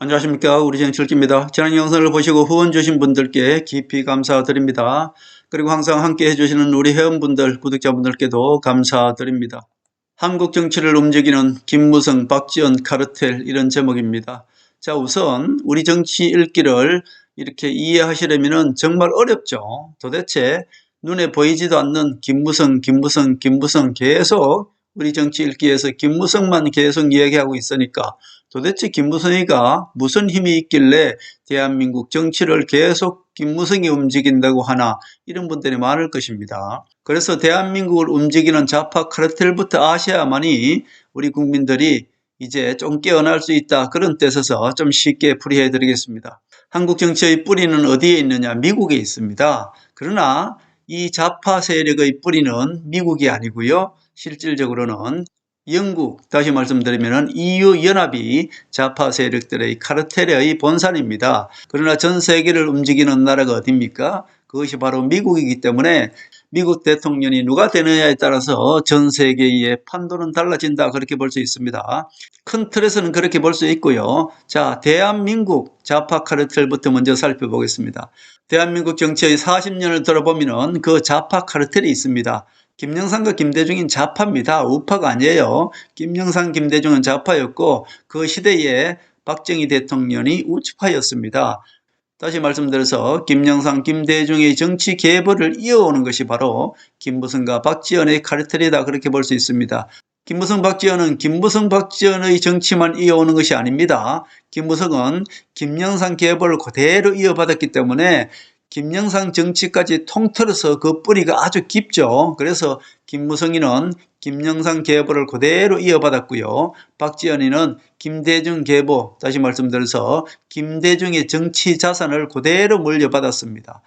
안녕하십니까. 우리 정칠기입니다. 지난 영상을 보시고 후원 주신 분들께 깊이 감사드립니다. 그리고 항상 함께 해주시는 우리 회원분들, 구독자분들께도 감사드립니다. 한국 정치를 움직이는 김무성, 박지원 카르텔, 이런 제목입니다. 자, 우선 우리 정치 읽기를 이렇게 이해하시려면 정말 어렵죠. 도대체 눈에 보이지도 않는 김무성 계속 우리 정치 읽기에서 김무성만 계속 이야기하고 있으니까 도대체 김무성이가 무슨 힘이 있길래 대한민국 정치를 계속 김무성이 움직인다고 하나, 이런 분들이 많을 것입니다. 그래서 대한민국을 움직이는 좌파 카르텔부터 아셔야만이 우리 국민들이 이제 좀 깨어날 수 있다, 그런 뜻에서 좀 쉽게 풀이해 드리겠습니다. 한국 정치의 뿌리는 어디에 있느냐? 미국에 있습니다. 그러나 이 좌파 세력의 뿌리는 미국이 아니고요, 실질적으로는 영국, 다시 말씀드리면 EU 연합이 좌파 세력들의 카르텔의 본산입니다. 그러나 전 세계를 움직이는 나라가 어디입니까? 그것이 바로 미국이기 때문에 미국 대통령이 누가 되느냐에 따라서 전 세계의 판도는 달라진다, 그렇게 볼 수 있습니다. 큰 틀에서는 그렇게 볼 수 있고요. 자, 대한민국 좌파 카르텔부터 먼저 살펴보겠습니다. 대한민국 정치의 40년을 들어보면 그 좌파 카르텔이 있습니다. 김영삼과 김대중은 좌파입니다. 우파가 아니에요. 김영삼, 김대중은 좌파였고 그 시대에 박정희 대통령이 우파였습니다. 다시 말씀드려서 김영삼, 김대중의 정치 계보를 이어오는 것이 바로 김무성과 박지원의 카르텔이다, 그렇게 볼 수 있습니다. 김무성, 박지원은 김무성, 박지원의 정치만 이어오는 것이 아닙니다. 김무성은 김영삼 계보를 그대로 이어받았기 때문에 김영삼 정치까지 통틀어서 그 뿌리가 아주 깊죠. 그래서 김무성이는 김영삼 계보를 그대로 이어받았고요. 박지원이는 김대중 계보, 다시 말씀드려서 김대중의 정치 자산을 그대로 물려받았습니다.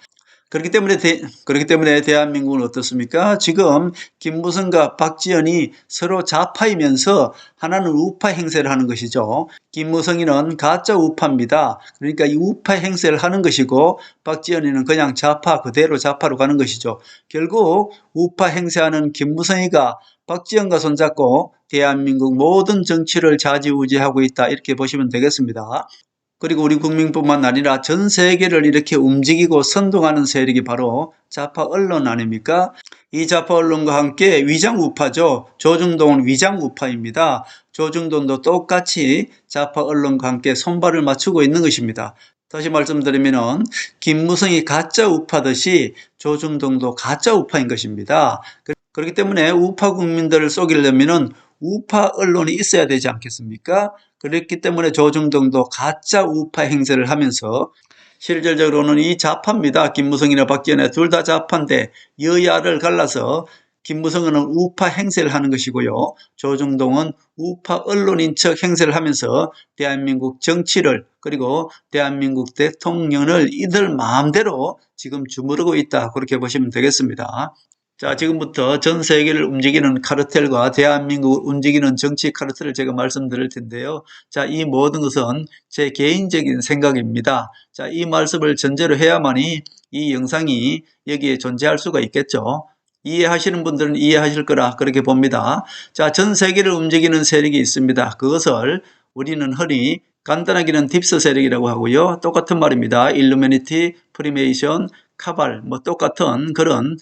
그렇기 때문에 대한민국은 어떻습니까? 지금 김무성과 박지원이 서로 좌파이면서 하나는 우파 행세를 하는 것이죠. 김무성이는 가짜 우파입니다. 그러니까 이 우파 행세를 하는 것이고 박지원이는 그냥 좌파, 그대로 좌파로 가는 것이죠. 결국 우파 행세하는 김무성이가 박지원과 손잡고 대한민국 모든 정치를 좌지우지하고 있다, 이렇게 보시면 되겠습니다. 그리고 우리 국민뿐만 아니라 전 세계를 이렇게 움직이고 선동하는 세력이 바로 좌파 언론 아닙니까? 이 좌파 언론과 함께 위장우파죠. 조중동은 위장우파입니다. 조중동도 똑같이 좌파 언론과 함께 손발을 맞추고 있는 것입니다. 다시 말씀드리면 김무성이 가짜 우파듯이 조중동도 가짜 우파인 것입니다. 그렇기 때문에 우파 국민들을 속이려면 우파 언론이 있어야 되지 않겠습니까? 그렇기 때문에 조중동도 가짜 우파 행세를 하면서 실질적으로는 이 좌파입니다. 김무성이나 박지원이 둘 다 좌파인데 여야를 갈라서 김무성은 우파 행세를 하는 것이고요. 조중동은 우파 언론인 척 행세를 하면서 대한민국 정치를, 그리고 대한민국 대통령을 이들 마음대로 지금 주무르고 있다, 그렇게 보시면 되겠습니다. 자, 지금부터 전 세계를 움직이는 카르텔과 대한민국을 움직이는 정치 카르텔을 제가 말씀드릴 텐데요. 자, 이 모든 것은 제 개인적인 생각입니다. 자, 이 말씀을 전제로 해야만이 이 영상이 여기에 존재할 수가 있겠죠. 이해하시는 분들은 이해하실 거라 그렇게 봅니다. 자, 전 세계를 움직이는 세력이 있습니다. 그것을 우리는 흔히 간단하게는 딥스 세력이라고 하고요. 똑같은 말입니다. 일루미니티, 프리메이션, 카발, 똑같은 그런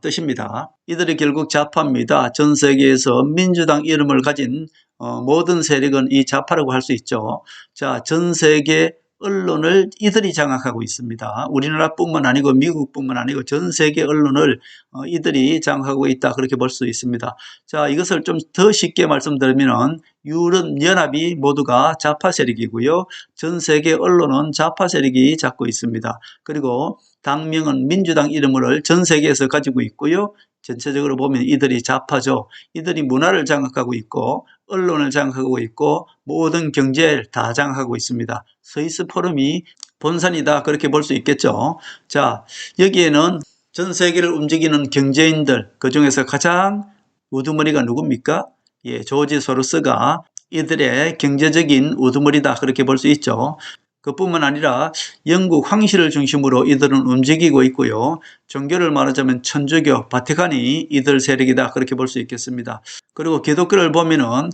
뜻입니다. 이들이 결국 좌파입니다. 전 세계에서 민주당 이름을 가진 모든 세력은 이 좌파라고 할 수 있죠. 자, 전 세계 언론을 이들이 장악하고 있습니다. 우리나라뿐만 아니고 미국뿐만 아니고 전 세계 언론을 이들이 장악하고 있다, 그렇게 볼 수 있습니다. 자, 이것을 좀 더 쉽게 말씀드리면 유럽 연합이 모두가 좌파 세력이고요. 전 세계 언론은 좌파 세력이 잡고 있습니다. 그리고 당명은 민주당 이름을 전 세계에서 가지고 있고요. 전체적으로 보면 이들이 좌파죠. 이들이 문화를 장악하고 있고 언론을 장악하고 있고 모든 경제를 다 장악하고 있습니다. 스위스 포럼이 본산이다, 그렇게 볼 수 있겠죠. 자, 여기에는 전 세계를 움직이는 경제인들, 그중에서 가장 우두머리가 누굽니까? 예, 조지 소로스가 이들의 경제적인 우두머리다, 그렇게 볼 수 있죠. 그뿐만 아니라 영국 황실을 중심으로 이들은 움직이고 있고요. 종교를 말하자면 천주교, 바티칸이 이들 세력이다 그렇게 볼 수 있겠습니다. 그리고 기독교를 보면은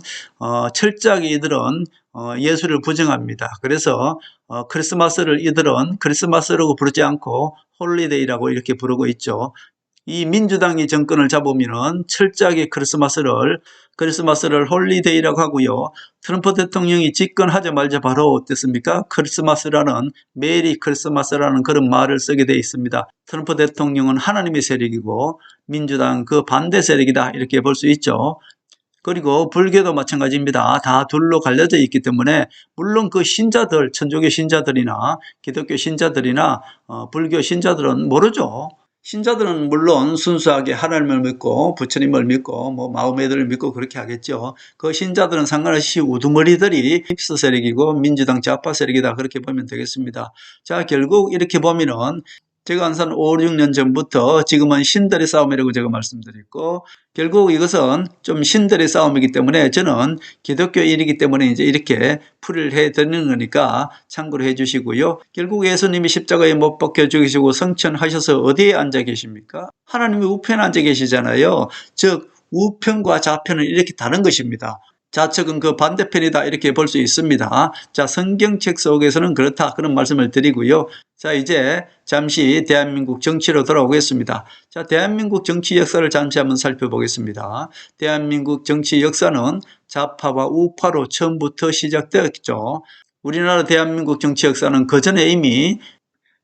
철저하게 이들은 예수를 부정합니다. 그래서 크리스마스를 이들은 크리스마스라고 부르지 않고 홀리데이라고 이렇게 부르고 있죠. 이 민주당이 정권을 잡으면은 철저하게 크리스마스를 홀리데이라고 하고요. 트럼프 대통령이 집권하자마자 바로 어땠습니까? 크리스마스라는, 메리 크리스마스라는 그런 말을 쓰게 되어 있습니다. 트럼프 대통령은 하나님의 세력이고 민주당 그 반대 세력이다 이렇게 볼 수 있죠. 그리고 불교도 마찬가지입니다. 다 둘로 갈려져 있기 때문에 물론 그 신자들, 천주교 신자들이나 기독교 신자들이나 불교 신자들은 모르죠. 신자들은 물론 순수하게 하나님을 믿고 부처님을 믿고 마호메드를 믿고 그렇게 하겠죠. 그 신자들은 상관없이 우두머리들이 힙스 세력이고 민주당 좌파 세력이다 그렇게 보면 되겠습니다. 자, 결국 이렇게 보면은 제가 한 5, 6년 전부터 지금은 신들의 싸움이라고 제가 말씀드렸고 결국 이것은 좀 신들의 싸움이기 때문에 저는 기독교인이기 때문에 이제 이렇게 풀이를 해드리는 거니까 참고로 해주시고요. 결국 예수님이 십자가에 못 박혀 죽으시고 성천하셔서 어디에 앉아 계십니까? 하나님의 우편에 앉아 계시잖아요. 즉 우편과 좌편은 이렇게 다른 것입니다. 좌측은 그 반대편이다 이렇게 볼 수 있습니다. 자, 성경책 속에서는 그렇다 그런 말씀을 드리고요. 자, 이제 잠시 대한민국 정치로 돌아오겠습니다. 자, 대한민국 정치 역사를 잠시 한번 살펴보겠습니다. 대한민국 정치 역사는 좌파와 우파로 처음부터 시작되었죠. 우리나라 대한민국 정치 역사는 그전에 이미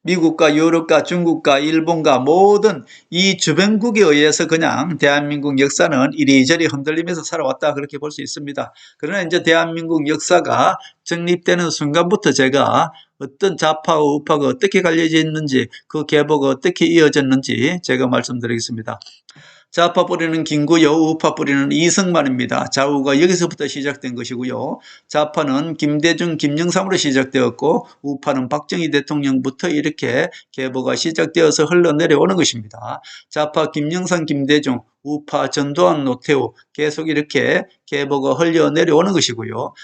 미국과 유럽과 중국과 일본과 모든 이 주변국에 의해서 그냥 대한민국 역사는 이리저리 흔들리면서 살아왔다 그렇게 볼 수 있습니다. 그러나 이제 대한민국 역사가 정립되는 순간부터 제가 어떤 좌파와 우파가 어떻게 갈려져 있는지 그 계보가 어떻게 이어졌는지 제가 말씀드리겠습니다. 좌파 뿌리는 김구여, 우파 뿌리는 이승만입니다. 좌우가 여기서부터 시작된 것이고요. 좌파는 김대중, 김영삼으로 시작되었고 우파는 박정희 대통령부터 이렇게 계보가 시작되어서 흘러내려오는 것입니다. 좌파 김영삼, 김대중, 우파 전두환, 노태우 계속 이렇게 계보가 흘러내려오는 것이고요.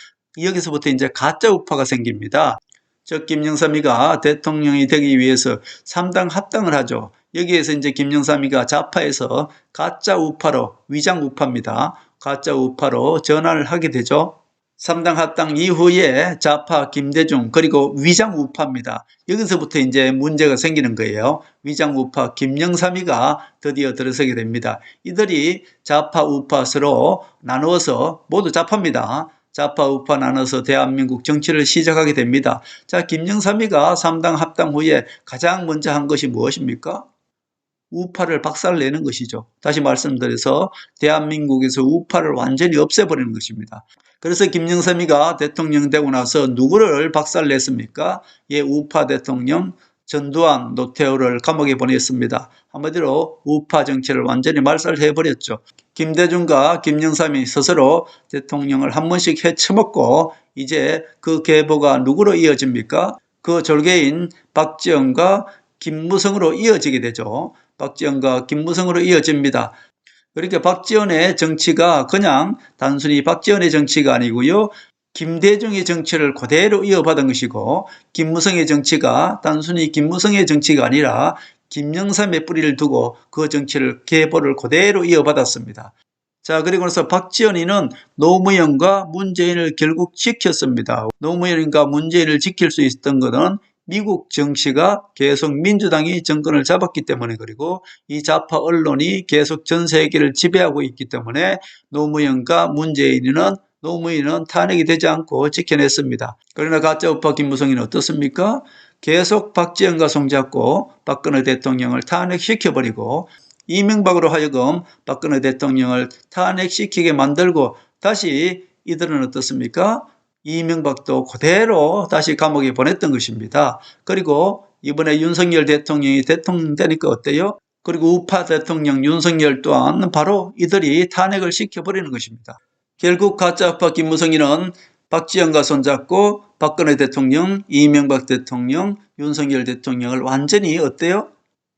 여기서부터 이제 가짜 우파가 생깁니다. 즉 김영삼이가 대통령이 되기 위해서 3당 합당을 하죠. 여기에서 이제 김영삼이가 좌파에서 가짜 우파로, 위장 우파입니다. 가짜 우파로 전환을 하게 되죠. 3당 합당 이후에 좌파 김대중 그리고 위장 우파입니다. 여기서부터 이제 문제가 생기는 거예요. 위장 우파 김영삼이가 드디어 들어서게 됩니다. 이들이 좌파 우파 서로 나누어서 모두 좌파입니다. 좌파 우파 나눠서 대한민국 정치를 시작하게 됩니다. 자, 김영삼이가 3당 합당 후에 가장 먼저 한 것이 무엇입니까? 우파를 박살내는 것이죠. 다시 말씀드려서 대한민국에서 우파를 완전히 없애버리는 것입니다. 그래서 김영삼이가 대통령 되고 나서 누구를 박살냈습니까? 예, 우파 대통령 전두환, 노태우를 감옥에 보냈습니다. 한마디로 우파 정치를 완전히 말살해버렸죠. 김대중과 김영삼이 스스로 대통령을 한 번씩 헤쳐먹고 이제 그 계보가 누구로 이어집니까? 그 졸개인 박지원과 김무성으로 이어지게 되죠. 박지원과 김무성으로 이어집니다. 그러니까 박지원의 정치가 그냥 단순히 박지원의 정치가 아니고요. 김대중의 정치를 그대로 이어받은 것이고 김무성의 정치가 단순히 김무성의 정치가 아니라 김영삼의 뿌리를 두고 그 정치를 계보를 그대로 이어받았습니다. 자, 그리고 나서 박지원이는 노무현과 문재인을 결국 지켰습니다. 노무현과 문재인을 지킬 수 있었던 것은 미국 정치가 계속 민주당이 정권을 잡았기 때문에 그리고 이 좌파 언론이 계속 전 세계를 지배하고 있기 때문에 노무현과 문재인은 탄핵이 되지 않고 지켜냈습니다. 그러나 가짜 우파 김무성이는 어떻습니까? 계속 박지원과 손잡고 박근혜 대통령을 탄핵시켜버리고 이명박으로 하여금 박근혜 대통령을 탄핵시키게 만들고 다시 이들은 어떻습니까? 이명박도 그대로 다시 감옥에 보냈던 것입니다. 그리고 이번에 윤석열 대통령이 대통령 되니까 어때요? 그리고 우파 대통령 윤석열 또한 바로 이들이 탄핵을 시켜버리는 것입니다. 결국 가짜우파 김무성이는 박지원과 손잡고 박근혜 대통령, 이명박 대통령, 윤석열 대통령을 완전히 어때요?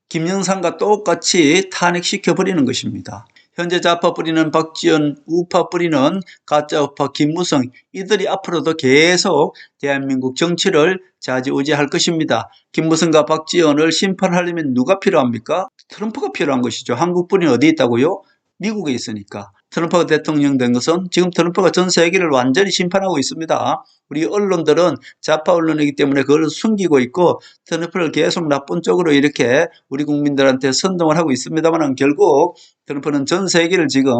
김영삼과 똑같이 탄핵시켜버리는 것입니다. 현재 좌파 뿌리는 박지원, 우파 뿌리는 가짜 우파 김무성, 이들이 앞으로도 계속 대한민국 정치를 좌지우지할 것입니다. 김무성과 박지원을 심판하려면 누가 필요합니까? 트럼프가 필요한 것이죠. 한국 뿌리는 어디 있다고요? 미국에 있으니까. 트럼프가 대통령 된 것은 지금 트럼프가 전 세계를 완전히 심판하고 있습니다. 우리 언론들은 좌파 언론이기 때문에 그걸 숨기고 있고 트럼프를 계속 나쁜 쪽으로 이렇게 우리 국민들한테 선동을 하고 있습니다만 결국 트럼프는 전 세계를 지금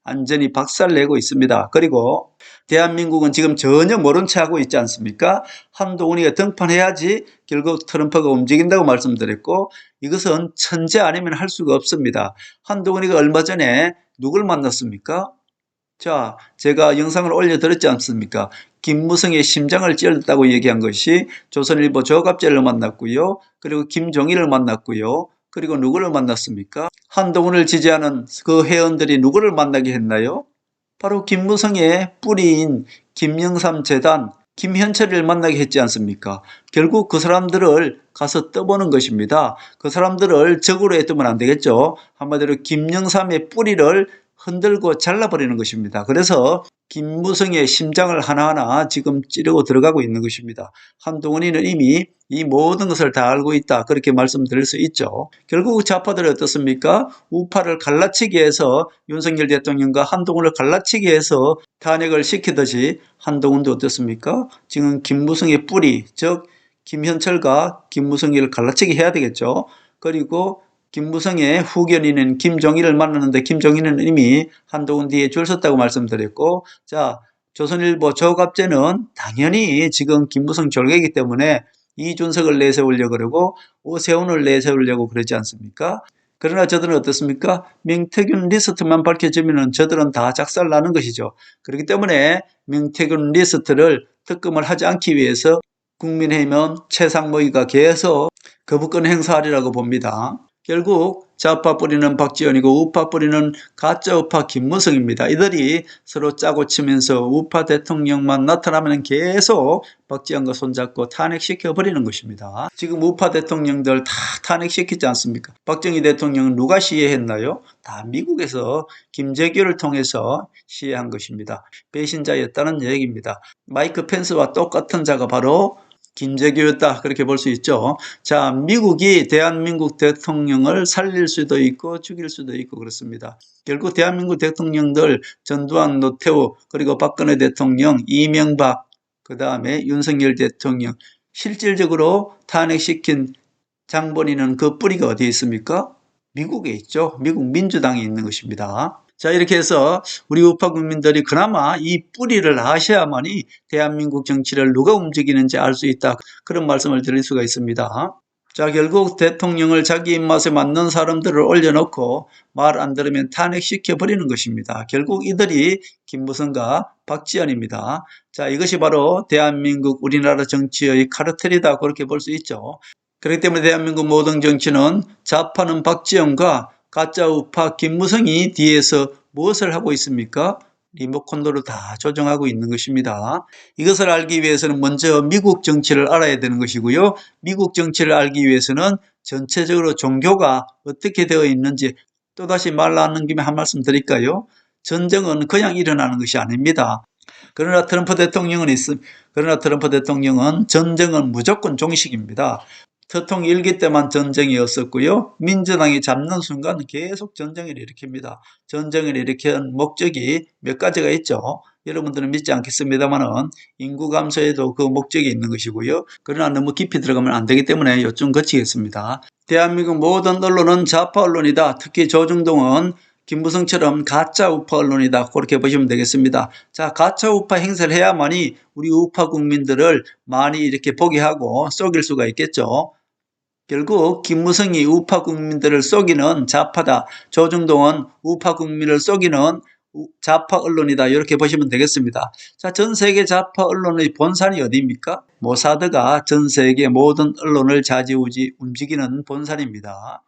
완전히 박살내고 있습니다. 그리고 대한민국은 지금 전혀 모른 채 하고 있지 않습니까? 한동훈이가 등판해야지 결국 트럼프가 움직인다고 말씀드렸고 이것은 천재 아니면 할 수가 없습니다. 한동훈이가 얼마 전에 누굴 만났습니까? 자, 제가 영상을 올려드렸지 않습니까? 김무성의 심장을 찔렀다고 얘기한 것이 조선일보 조갑재를 만났고요. 그리고 김종일을 만났고요. 그리고 누구를 만났습니까? 한동훈을 지지하는 그 회원들이 누구를 만나게 했나요? 바로 김무성의 뿌리인 김영삼 재단, 김현철을 만나게 했지 않습니까? 결국 그 사람들을 가서 떠보는 것입니다. 그 사람들을 적으로 해두면 안 되겠죠. 한마디로 김영삼의 뿌리를 흔들고 잘라버리는 것입니다. 그래서 김무성의 심장을 하나하나 지금 찌르고 들어가고 있는 것입니다. 한동훈이는 이미 이 모든 것을 다 알고 있다. 그렇게 말씀드릴 수 있죠. 결국 좌파들이 어떻습니까? 우파를 갈라치기 해서 윤석열 대통령과 한동훈을 갈라치기 해서 탄핵을 시키듯이 한동훈도 어떻습니까? 지금 김무성의 뿌리, 즉 김현철과 김무성을 갈라치기 해야 되겠죠. 그리고 김무성의 후견인인 김종일을 만났는데 김종일은 이미 한동훈 뒤에 줄 섰다고 말씀드렸고, 자, 조선일보 조갑재는 당연히 지금 김무성 졸개이기 때문에 이준석을 내세우려고 그러고 오세훈을 내세우려고 그러지 않습니까? 그러나 저들은 어떻습니까? 명태균 리스트만 밝혀지면 저들은 다 작살나는 것이죠. 그렇기 때문에 명태균 리스트를 특검을 하지 않기 위해서 국민의힘은 최상무위가 계속 거부권 행사하리라고 봅니다. 결국 좌파 뿌리는 박지원이고 우파 뿌리는 가짜 우파 김무성입니다. 이들이 서로 짜고 치면서 우파 대통령만 나타나면 계속 박지원과 손잡고 탄핵시켜버리는 것입니다. 지금 우파 대통령들 다 탄핵시키지 않습니까? 박정희 대통령은 누가 시해했나요? 다 미국에서 김재규를 통해서 시해한 것입니다. 배신자였다는 얘기입니다. 마이크 펜스와 똑같은 자가 바로 김재규였다. 그렇게 볼 수 있죠. 자, 미국이 대한민국 대통령을 살릴 수도 있고 죽일 수도 있고 그렇습니다. 결국 대한민국 대통령들 전두환, 노태우, 그리고 박근혜 대통령, 이명박, 그 다음에 윤석열 대통령 실질적으로 탄핵시킨 장본인은 그 뿌리가 어디에 있습니까? 미국에 있죠. 미국 민주당에 있는 것입니다. 자, 이렇게 해서 우리 우파 국민들이 그나마 이 뿌리를 아셔야만이 대한민국 정치를 누가 움직이는지 알 수 있다. 그런 말씀을 드릴 수가 있습니다. 자, 결국 대통령을 자기 입맛에 맞는 사람들을 올려놓고 말 안 들으면 탄핵시켜버리는 것입니다. 결국 이들이 김무성과 박지원입니다. 자, 이것이 바로 대한민국 우리나라 정치의 카르텔이다. 그렇게 볼 수 있죠. 그렇기 때문에 대한민국 모든 정치는 좌파는 박지원과 가짜 우파 김무성이 뒤에서 무엇을 하고 있습니까? 리모컨으로 다 조정하고 있는 것입니다. 이것을 알기 위해서는 먼저 미국 정치를 알아야 되는 것이고요. 미국 정치를 알기 위해서는 전체적으로 종교가 어떻게 되어 있는지 또다시 말 나누는 김에 한 말씀 드릴까요? 전쟁은 그냥 일어나는 것이 아닙니다. 그러나 트럼프 대통령은 전쟁은 무조건 종식입니다. 대통령 일기 때만 전쟁이었었고요. 민주당이 잡는 순간 계속 전쟁을 일으킵니다. 전쟁을 일으키는 목적이 몇 가지가 있죠. 여러분들은 믿지 않겠습니다만은 인구 감소에도 그 목적이 있는 것이고요. 그러나 너무 깊이 들어가면 안 되기 때문에 요점 거치겠습니다. 대한민국 모든 언론은 좌파 언론이다. 특히 조중동은 김무성처럼 가짜 우파 언론이다. 그렇게 보시면 되겠습니다. 자, 가짜 우파 행세를 해야만이 우리 우파 국민들을 많이 이렇게 보게 하고 속일 수가 있겠죠. 결국 김무성이 우파 국민들을 속이는 좌파다. 조중동은 우파 국민을 속이는 좌파 언론이다. 이렇게 보시면 되겠습니다. 자, 전 세계 좌파 언론의 본산이 어디입니까? 모사드가 전 세계 모든 언론을 좌지우지 움직이는 본산입니다.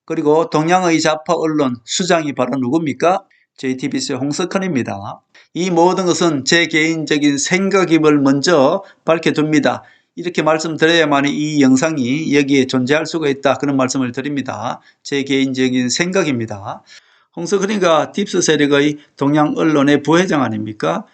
그리고 동양의 좌파 언론 수장이 바로 누굽니까? JTBC의 홍석헌입니다. 이 모든 것은 제 개인적인 생각임을 먼저 밝혀둡니다. 이렇게 말씀드려야만 이 영상이 여기에 존재할 수가 있다. 그런 말씀을 드립니다. 제 개인적인 생각입니다. 홍석헌이가 딥스 세력의 동양 언론의 부회장 아닙니까?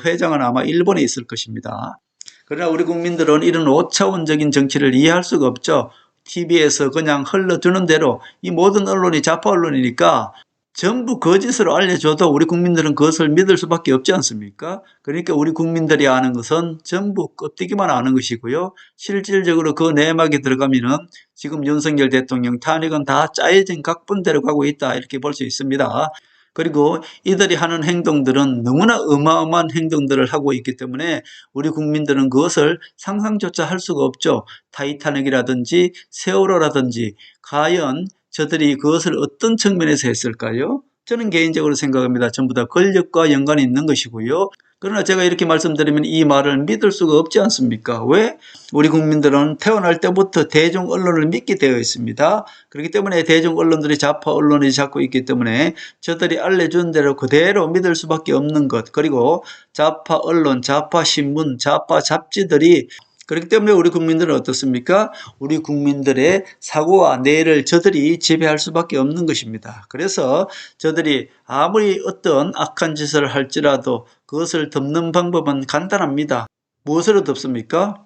회장은 아마 일본에 있을 것입니다. 그러나 우리 국민들은 이런 5차원적인 정치를 이해할 수가 없죠. TV에서 그냥 흘러주는 대로 이 모든 언론이 좌파 언론이니까 전부 거짓으로 알려줘도 우리 국민들은 그것을 믿을 수밖에 없지 않습니까? 그러니까 우리 국민들이 아는 것은 전부 껍데기만 아는 것이고요. 실질적으로 그 내막에 들어가면은 지금 윤석열 대통령 탄핵은 다 짜여진 각본대로 가고 있다 이렇게 볼 수 있습니다. 그리고 이들이 하는 행동들은 너무나 어마어마한 행동들을 하고 있기 때문에 우리 국민들은 그것을 상상조차 할 수가 없죠. 타이타닉이라든지 세월호라든지 과연 저들이 그것을 어떤 측면에서 했을까요? 저는 개인적으로 생각합니다. 전부 다 권력과 연관이 있는 것이고요. 그러나 제가 이렇게 말씀드리면 이 말을 믿을 수가 없지 않습니까? 왜? 우리 국민들은 태어날 때부터 대중 언론을 믿게 되어 있습니다. 그렇기 때문에 대중 언론들이 좌파 언론이 잡고 있기 때문에 저들이 알려준 대로 그대로 믿을 수밖에 없는 것. 그리고 좌파 언론, 좌파 신문, 좌파 잡지들이 그렇기 때문에 우리 국민들은 어떻습니까? 우리 국민들의 사고와 뇌를 저들이 지배할 수밖에 없는 것입니다. 그래서 저들이 아무리 어떤 악한 짓을 할지라도 그것을 덮는 방법은 간단합니다. 무엇으로 덮습니까?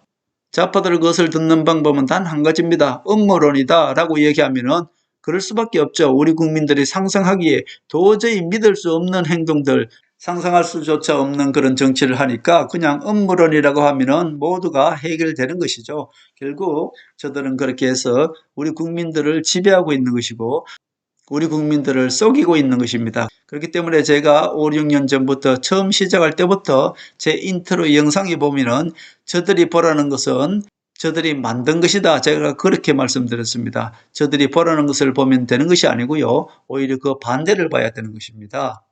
좌파들 그것을 듣는 방법은 단 한 가지입니다. 음모론이다 라고 얘기하면은 그럴 수밖에 없죠. 우리 국민들이 상상하기에 도저히 믿을 수 없는 행동들, 상상할 수조차 없는 그런 정치를 하니까 그냥 음모론이라고 하면은 모두가 해결되는 것이죠. 결국 저들은 그렇게 해서 우리 국민들을 지배하고 있는 것이고 우리 국민들을 속이고 있는 것입니다. 그렇기 때문에 제가 5, 6년 전부터 처음 시작할 때부터 제 인트로 영상에 보면은 저들이 보라는 것은 저들이 만든 것이다. 제가 그렇게 말씀드렸습니다. 저들이 보라는 것을 보면 되는 것이 아니고요. 오히려 그 반대를 봐야 되는 것입니다.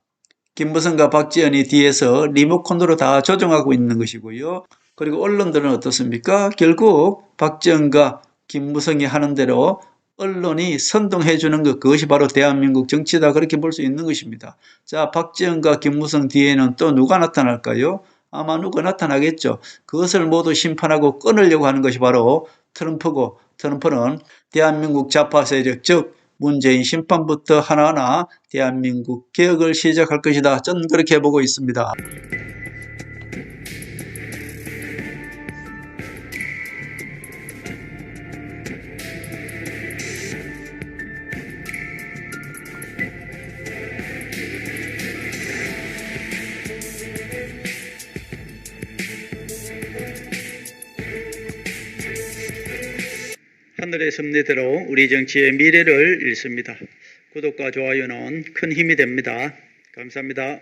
김무성과 박지원이 뒤에서 리모컨으로 다 조정하고 있는 것이고요. 그리고 언론들은 어떻습니까? 결국 박지원과 김무성이 하는 대로 언론이 선동해 주는 것, 그것이 바로 대한민국 정치다. 그렇게 볼 수 있는 것입니다. 자, 박지원과 김무성 뒤에는 또 누가 나타날까요? 아마 누가 나타나겠죠. 그것을 모두 심판하고 끊으려고 하는 것이 바로 트럼프고, 트럼프는 대한민국 좌파 세력, 즉 문재인 심판부터 하나하나 대한민국 개혁을 시작할 것이다. 저는 그렇게 보고 있습니다. 하늘의 섭리대로 우리 정치의 미래를 읽습니다. 구독과 좋아요는 큰 힘이 됩니다. 감사합니다.